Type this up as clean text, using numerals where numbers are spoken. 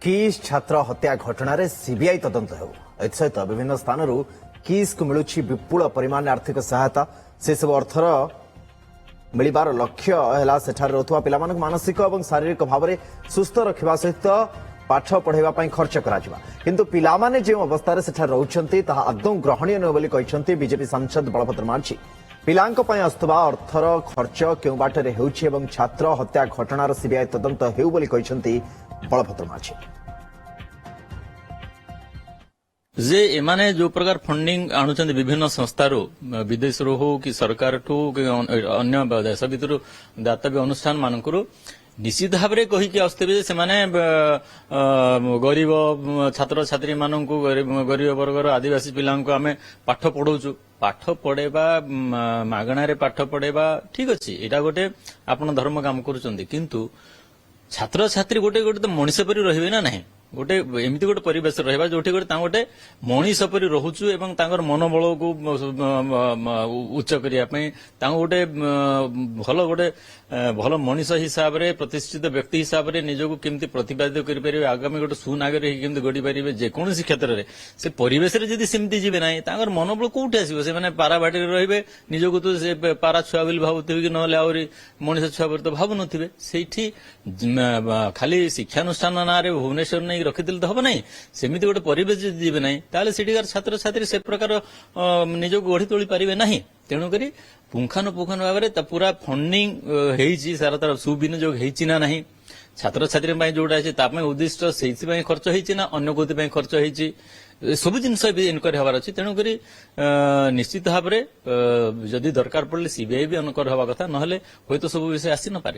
किस छात्र हत्या घटन सीबीआई तदंत हो एसहित विभिन्न स्थान किस को मिलूँ विपुल परिमाण आर्थिक सहायता से सब अर्थर मिलबार लक्ष्य है सेठार रहुवा पिला मानसिक और शारीरिक भाव में सुस्थ रखा सहित पाठ पढ़ाई खर्च किंतु पिलामाने जो अवस्था सेठार रोचंती ताहा आदौ ग्रहणीय नुह बोली कहते बीजेपी सांसद बलभद्र मांझी पिलांक पई आस्तुवा अर्थर खर्च केउ बाटरे हेउछि एवं छात्र हत्या घटनार सीबीआई तदंत हेउ बोली कहते बलभद्र मांझी जे एमाने जो प्रकार फंडिंग आणुचंदी विभिन्न संस्थारू विदेश रो हो कि सरकार ठू कि अन्य देश भितर दातव्य अनुष्ठान मानकरू निश्चित भाव में कहीकि आसुवे से गरीब छात्र छात्री मानू गरीब वर्गर आदिवासी पिलांको आमे पाठ पढ़ाऊचु पाठ पढ़ेबा मागणारे पाठ पढ़ेबा ठीक अच्छे यहाँ गोटे आपण धर्म काम करुचंदी किंतु छात्र छात्री गोटे गोटे तो मनीष परी रहिबे ना नहीं गोटे एमती गोटे परिवेश रहा जो गोटे मनीष परी रोचु एवं मनोबल को उच्च करने गोटे भल गोटे भल मनीष हिसाब से प्रतिष्ठित व्यक्ति हिसाब से निजक केमती प्रतिपादित करें आगामी गोटे सुनागरिक केमती गढ़ी पारे जेकोसी क्षेत्र में से परिवेश जदि सेमती जी ना मनोबल कौटी आसो से पाराबाटी रे निजक तो से पारा छुआ बोली भावुवे कि ना आहरी मनीष छुआ बोली तो भावु नथिबे सेठी खाली शिक्षानुष्ठान ना भुवनेश्वर नहीं रखिदेले तो हम ना सेमती गोटे परिवेश जी ना ताले सेठिकार छात्र छात्री से प्रकार निजक गढ़ी तोली पारे ना तेणुक पुंखानुपुंखानु भाव में पूरा फंडिंग होती सारा तार सुविनियोग होना ना छात्र छात्री जोटा अच्छे उद्दिष्ट से खर्च होना अन्य कौन खर्च हो सब जिन इनक्वारी हबार अच्छी तेणुक निश्चित भाव में जदि दरकार पड़े सीबीआई भी इनक्वारी हवा कथा ना सब विषय आसी न पारे।